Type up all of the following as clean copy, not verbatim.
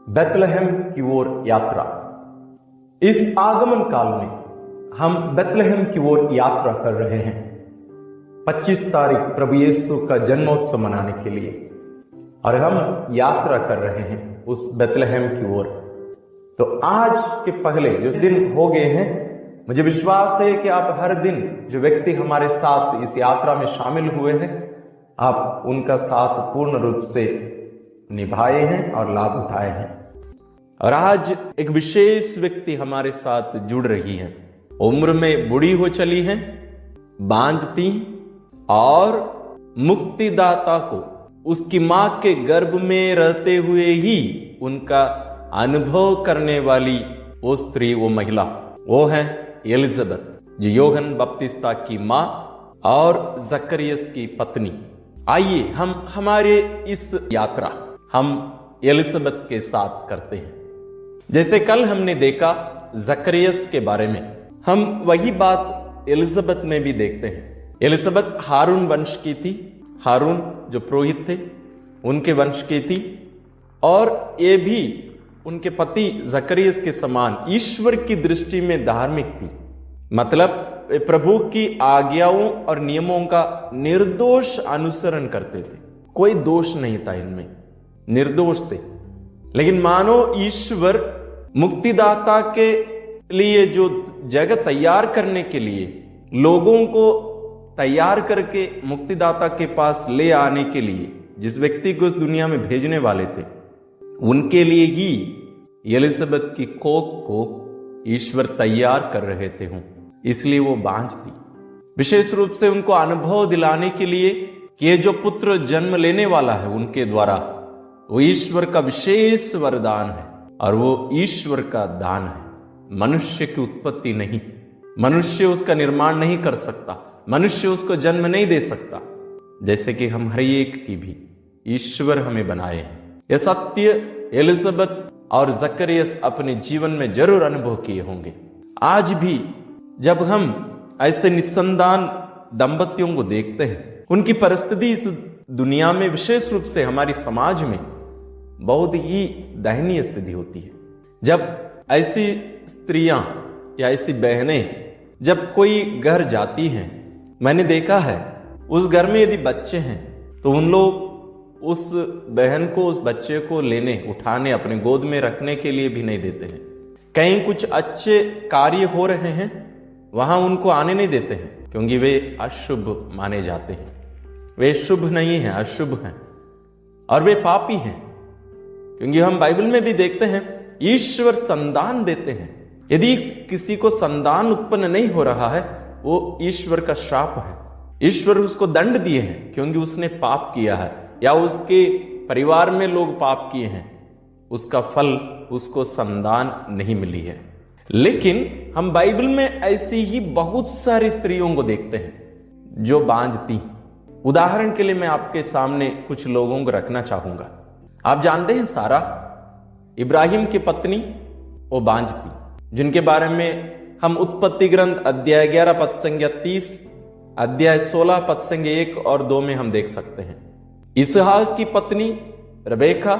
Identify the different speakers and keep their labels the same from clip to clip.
Speaker 1: Bethlehem की ओर यात्रा। इस आगमन काल में हम बेथलेहम की ओर यात्रा कर रहे हैं 25 तारीख प्रभु यीशु का जन्मोत्सव मनाने के लिए, और हम यात्रा कर रहे हैं उस बेथलेहम की ओर। तो आज के पहले जो दिन हो गए हैं, मुझे विश्वास है कि आप हर दिन जो व्यक्ति हमारे साथ इस यात्रा में शामिल हुए हैं, आप उनका साथ पूर्ण रूप से निभाए हैं और लाभ उठाए हैं। और आज एक विशेष व्यक्ति हमारे साथ जुड़ रही है। उम्र में बूढ़ी हो चली है, बांझ थी और मुक्तिदाता को उसकी मां के गर्भ में रहते हुए ही उनका अनुभव करने वाली वो स्त्री, वो महिला, वो है एलिजाबेथ, जो यूहन्ना बपतिस्ता की मां और जकरियस की पत्नी। आइए हम हमारे इस यात्रा हम एलिजाबेथ के साथ करते हैं। जैसे कल हमने देखा जकरियस के बारे में, हम वही बात एलिजाबेथ में भी देखते हैं। एलिजाबेथ हारून वंश की थी, हारून जो पुरोहित थे उनके वंश की थी, और ये भी उनके पति जकरियस के समान ईश्वर की दृष्टि में धार्मिक थी। मतलब प्रभु की आज्ञाओं और नियमों का निर्दोष अनुसरण करते थे, कोई दोष नहीं था इनमें, निर्दोष थे। लेकिन मानो ईश्वर मुक्तिदाता के लिए जो जगह तैयार करने के लिए लोगों को तैयार करके मुक्तिदाता के पास ले आने के लिए जिस व्यक्ति को इस दुनिया में भेजने वाले थे, उनके लिए ही एलिजाबेथ की कोख को ईश्वर तैयार कर रहे थे हूं, इसलिए वो बांझ थी। विशेष रूप से उनको अनुभव दिलाने के लिए कि ये जो पुत्र जन्म लेने वाला है उनके द्वारा, वो ईश्वर का विशेष वरदान है और वो ईश्वर का दान है। मनुष्य की उत्पत्ति नहीं, मनुष्य उसका निर्माण नहीं कर सकता, मनुष्य उसको जन्म नहीं दे सकता। जैसे कि हम हर एक की भी ईश्वर हमें बनाए हैं। यह सत्य एलिजाबेथ और जकरियस अपने जीवन में जरूर अनुभव किए होंगे। आज भी जब हम ऐसे निसंतान दंपतियों को देखते हैं, उनकी परिस्थिति इस दुनिया में, विशेष रूप से हमारी समाज में बहुत ही दयनीय स्थिति होती है। जब ऐसी स्त्रियां या ऐसी बहनें जब कोई घर जाती हैं, मैंने देखा है उस घर में यदि बच्चे हैं तो उन लोग उस बहन को, उस बच्चे को लेने, उठाने, अपने गोद में रखने के लिए भी नहीं देते हैं। कहीं कुछ अच्छे कार्य हो रहे हैं, वहां उनको आने नहीं देते हैं, क्योंकि वे अशुभ माने जाते हैं। वे शुभ नहीं हैं, अशुभ हैं और वे पापी हैं। क्योंकि हम बाइबल में भी देखते हैं ईश्वर संतान देते हैं। यदि किसी को संतान उत्पन्न नहीं हो रहा है, वो ईश्वर का श्राप है। ईश्वर उसको दंड दिए हैं क्योंकि उसने पाप किया है, या उसके परिवार में लोग पाप किए हैं, उसका फल उसको संतान नहीं मिली है। लेकिन हम बाइबल में ऐसी ही बहुत सारी स्त्रियों को देखते हैं जो बांझ थी। उदाहरण के लिए मैं आपके सामने कुछ लोगों को रखना चाहूंगा। आप जानते हैं सारा, इब्राहिम की पत्नी, वो बांझ थी, जिनके बारे में हम उत्पत्ति ग्रंथ अध्याय 11 पद संख्या 30, अध्याय 16 पद संख्या 1 और 2 में हम देख सकते हैं। इसहाक की पत्नी रबेका,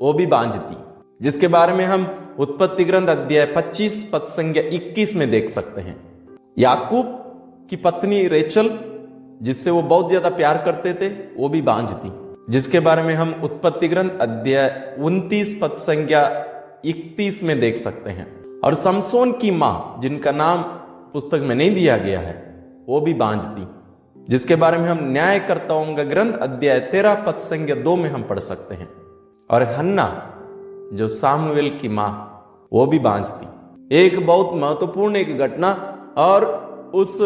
Speaker 1: वो भी बांझ थी, जिसके बारे में हम उत्पत्ति ग्रंथ अध्याय 25 पद संख्या 21 में देख सकते हैं। याकूब की पत्नी रेचल, जिससे वो बहुत ज्यादा प्यार करते थे, वो भी बांझ थी, जिसके बारे में हम उत्पत्ति ग्रंथ अध्याय 29 पद संख्या 31 में देख सकते हैं। और समसोन की मां, जिनका नाम पुस्तक में नहीं दिया गया है, वो भी बांझ थी, जिसके बारे में हम न्यायकर्ताओं का ग्रंथ अध्याय 13 पद संख्या 2 में हम पढ़ सकते हैं। और हन्ना जो सामुएल की मां, वो भी बांझ थी। एक बहुत महत्वपूर्ण एक घटना, और उस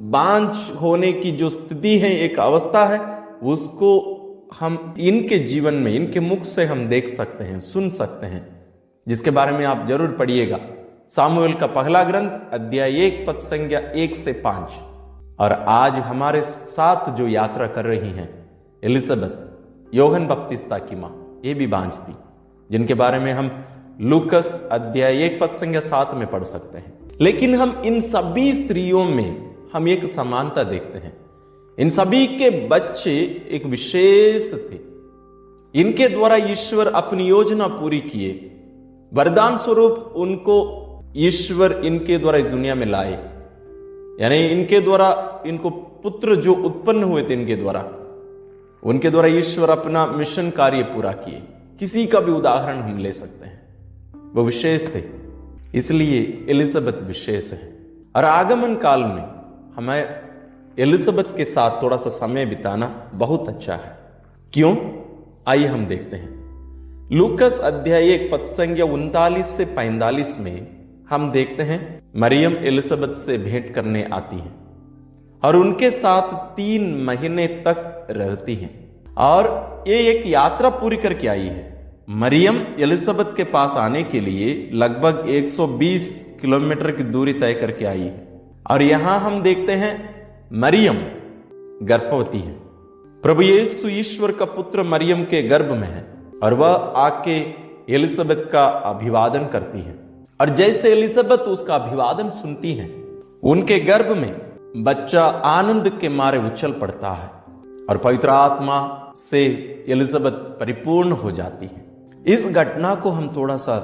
Speaker 1: बांझ होने की जो स्थिति है, एक अवस्था है, उसको हम इनके जीवन में, इनके मुख से हम देख सकते हैं, सुन सकते हैं, जिसके बारे में आप जरूर पढ़िएगा। सामुएल का पहला ग्रंथ अध्याय 1 पद संख्या 1 से 5। और आज हमारे साथ जो यात्रा कर रही हैं एलिजाबेथ, यूहन्ना बपतिस्ता की मां, ये भी बांझ थी, जिनके बारे में हम लूकस अध्याय 1 पद संख्या 7 में पढ़ सकते हैं। लेकिन हम इन सभी स्त्रियों में हम एक समानता देखते हैं। इन सभी के बच्चे एक विशेष थे,
Speaker 2: इनके द्वारा ईश्वर अपनी योजना पूरी किए। वरदान स्वरूप उनको ईश्वर इनके द्वारा इस दुनिया में लाए, यानी इनके द्वारा इनको पुत्र जो उत्पन्न हुए थे इनके द्वारा, उनके द्वारा ईश्वर अपना मिशन कार्य पूरा किए। किसी का भी उदाहरण हम ले सकते हैं, वो विशेष थे, इसलिए एलिजाबेथ विशेष है। और आगमन काल में हमें एलिजाबेथ के साथ थोड़ा सा समय बिताना बहुत अच्छा है। क्यों? आइए हम देखते हैं। लूकस अध्याय 1 पद संख्या 39 से 45 में हम देखते हैं मरियम एलिजाबेथ से भेंट करने आती हैं और उनके साथ 3 महीने तक रहती हैं और ये एक यात्रा पूरी करके आई है। मरियम एलिजाबेथ के पास आने के लिए लगभग 120 किलोमीटर की दूरी तय करके आई है और यहां हम देखते हैं मरियम गर्भवती है। प्रभु यीशु ईश्वर का पुत्र मरियम के गर्भ में है और वह आके एलिजाबेथ का अभिवादन करती है और जैसे एलिजाबेथ उसका अभिवादन सुनती है, उनके गर्भ में बच्चा आनंद के मारे उछल पड़ता है और पवित्र आत्मा से एलिजाबेथ परिपूर्ण हो जाती है। इस घटना को हम थोड़ा सा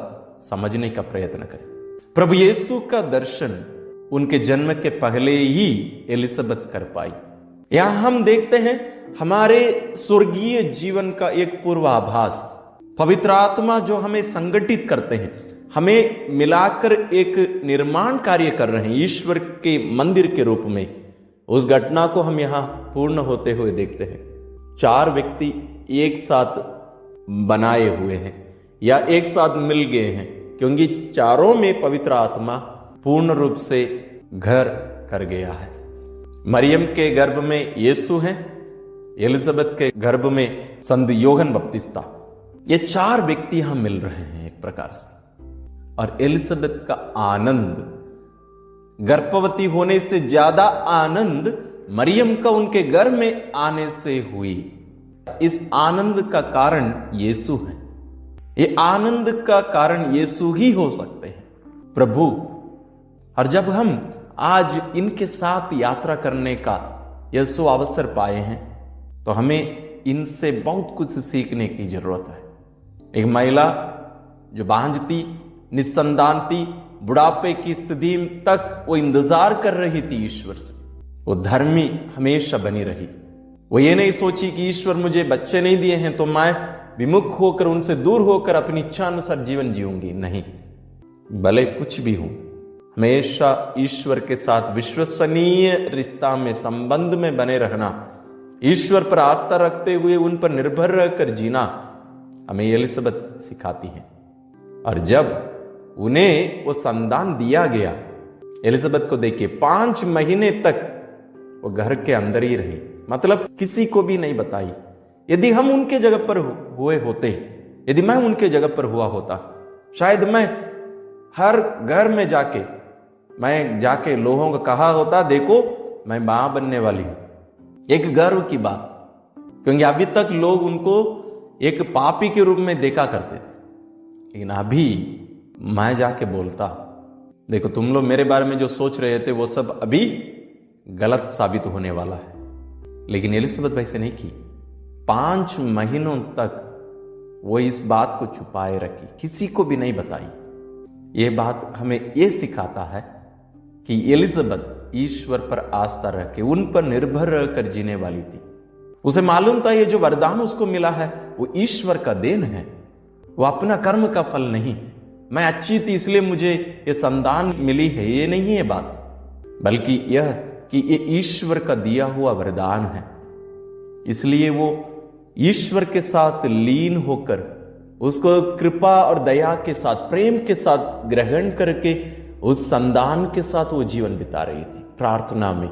Speaker 2: समझने का प्रयत्न करें। प्रभु यीशु का दर्शन उनके जन्म के पहले ही एलिजाबेथ कर पाई। यहां हम देखते हैं हमारे स्वर्गीय जीवन का एक पूर्वाभास, पवित्र आत्मा जो हमें संगठित करते हैं, हमें मिलाकर एक निर्माण कार्य कर रहे हैं ईश्वर के मंदिर के रूप में। उस घटना को हम यहां पूर्ण होते हुए देखते हैं। 4 व्यक्ति एक साथ बनाए हुए हैं या एक साथ मिल गए हैं, क्योंकि चारों में पवित्र आत्मा पूर्ण रूप से घर कर गया है। मरियम के गर्भ में यीशु है, एलिजाबेथ के गर्भ में संत योहन बपतिस्ता। ये 4 व्यक्ति यहां मिल रहे हैं एक प्रकार से। और एलिजाबेथ का आनंद, गर्भवती होने से ज्यादा आनंद मरियम का उनके गर्भ में आने से हुई। इस आनंद का कारण यीशु है। ये आनंद का कारण यीशु ही हो सकते हैं, प्रभु। और जब हम आज इनके साथ यात्रा करने का यीशु अवसर पाए हैं, तो हमें इनसे बहुत कुछ सीखने की जरूरत है। एक महिला जो बांझ थी, निस्संतान थी, बुढ़ापे की स्थिति तक वो इंतजार कर रही थी ईश्वर से। वो धर्मी हमेशा बनी रही। वो ये नहीं सोची कि ईश्वर मुझे बच्चे नहीं दिए हैं तो मैं विमुख होकर, उनसे दूर होकर अपनी इच्छा अनुसार जीवन जीऊंगी। नहीं, भले कुछ भी हो, हमेशा ईश्वर के साथ विश्वसनीय रिश्ता में, संबंध में बने रहना, ईश्वर पर आस्था रखते हुए उन पर निर्भर रहकर जीना हमें एलिजाबेथ सिखाती है। और जब उन्हें वो संतान दिया गया, एलिजाबेथ को देखिए 5 महीने तक वो घर के अंदर ही रही, मतलब किसी को भी नहीं बताई। यदि हम उनके जगह पर हुए होते, यदि मैं उनके जगह पर हुआ होता, शायद मैं हर घर में जाके लोगों को कहा होता, देखो मैं मां बनने वाली हूं। एक गर्व की बात, क्योंकि अभी तक लोग उनको एक पापी के रूप में देखा करते थे। लेकिन अभी मैं जाके बोलता, देखो तुम लोग मेरे बारे में जो सोच रहे थे वो सब अभी गलत साबित होने वाला है। लेकिन एलिजाबेथ वैसे नहीं की। 5 महीनों तक वो इस बात को छुपाए रखी, किसी को भी नहीं बताई। ये बात हमें ये सिखाता है कि एलिजाबेथ ईश्वर पर आस्था रख के, उन पर निर्भर रहकर जीने वाली थी। उसे मालूम था ये जो वरदान उसको मिला है वो ईश्वर का देन है, वो अपना कर्म का फल नहीं। मैं अच्छी थी इसलिए मुझे ये संतान मिली है, ये नहीं है बात, बल्कि यह कि ये ईश्वर का दिया हुआ वरदान है। इसलिए वो ईश्वर के साथ लीन होकर, उसको कृपा और दया के साथ, प्रेम के साथ ग्रहण करके उस संतान के साथ वो जीवन बिता रही थी प्रार्थना में।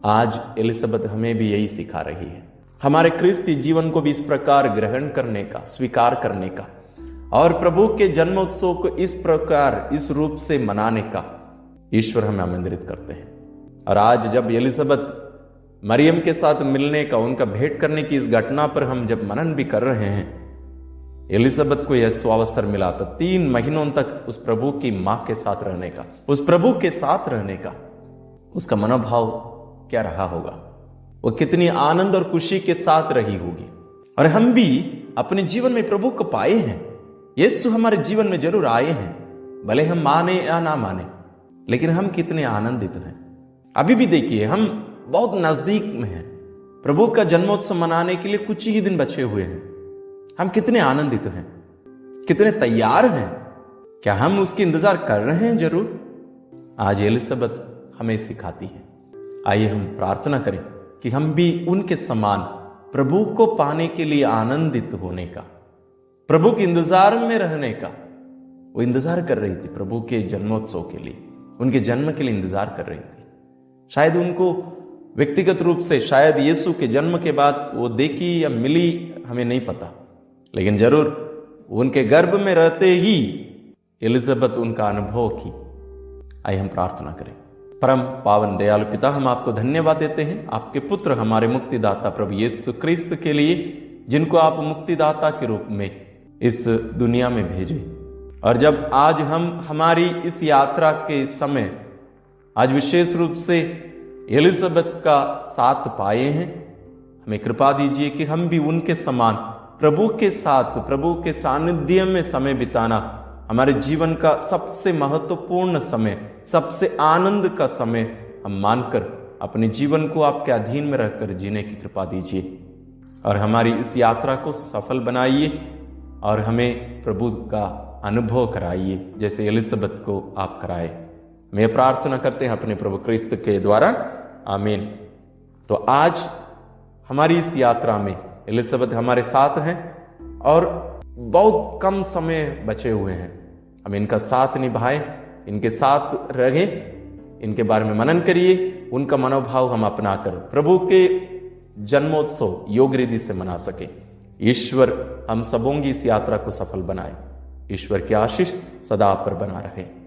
Speaker 2: आज एलिजाबेथ हमें भी यही सिखा रही है, हमारे क्रिस्ती जीवन को भी इस प्रकार ग्रहण करने का, स्वीकार करने का, और प्रभु के जन्मोत्सव को इस प्रकार, इस रूप से मनाने का ईश्वर हमें आमंत्रित करते हैं। और आज जब एलिजाबेथ मरियम के साथ मिलने का, उनका भेंट करने की इस घटना पर हम जब मनन भी कर रहे हैं, एलिजाबेथ को यह सुअवसर मिला था 3 महीनों तक उस प्रभु की मां के साथ रहने का, उस प्रभु के साथ रहने का। उसका मनोभाव क्या रहा होगा, वो कितनी आनंद और खुशी के साथ रही होगी। और हम भी अपने जीवन में प्रभु को पाए हैं, यीशु हमारे जीवन में जरूर आए हैं, भले हम माने या ना माने, लेकिन हम कितने आनंदित हैं। अभी भी देखिए, हम बहुत नजदीक में हैं, प्रभु का जन्मोत्सव मनाने के लिए कुछ ही दिन बचे हुए हैं। हम कितने आनंदित हैं, कितने तैयार हैं। क्या हम उसकी इंतजार कर रहे हैं? जरूर। आज एलिजाबेथ हमें सिखाती है। आइए हम प्रार्थना करें कि हम भी उनके समान प्रभु को पाने के लिए आनंदित होने का, प्रभु के इंतजार में रहने का। वो इंतजार कर रही थी प्रभु के जन्मोत्सव के लिए, उनके जन्म के लिए इंतजार कर रही थी। शायद उनको व्यक्तिगत रूप से शायद यीशु के जन्म के बाद वो देखी या मिली, हमें नहीं पता, लेकिन जरूर उनके गर्भ में रहते ही एलिजाबेथ उनका अनुभव की। आइए हम प्रार्थना करें। परम पावन दयालु पिता, हम आपको धन्यवाद देते हैं आपके पुत्र हमारे मुक्तिदाता प्रभु यीशु क्रिस्त के लिए, जिनको आप मुक्तिदाता के रूप में इस दुनिया में भेजे। और जब आज हम हमारी इस यात्रा के समय आज विशेष रूप से एलिजाबेथ का साथ पाए हैं, हमें कृपा दीजिए कि हम भी उनके समान प्रभु के साथ, प्रभु के सानिध्य में समय बिताना हमारे जीवन का सबसे महत्वपूर्ण समय, सबसे आनंद का समय हम मानकर अपने जीवन को आपके अधीन में रहकर जीने की कृपा दीजिए और हमारी इस यात्रा को सफल बनाइए और हमें प्रभु का अनुभव कराइए जैसे एलिजाबेथ को आप कराए। मैं प्रार्थना करते हैं अपने प्रभु क्रिस्त के द्वारा, आमीन। तो आज हमारी इस यात्रा में एलिजाबेथ हमारे साथ हैं और बहुत कम समय बचे हुए हैं। हम इनका साथ निभाएं, इनके साथ रहें, इनके बारे में मनन करिए, उनका मनोभाव हम अपनाकर प्रभु के जन्मोत्सव योग्य रीति से मना सके। ईश्वर हम सबों की इस यात्रा को सफल बनाए। ईश्वर की आशीष सदा पर बना रहे।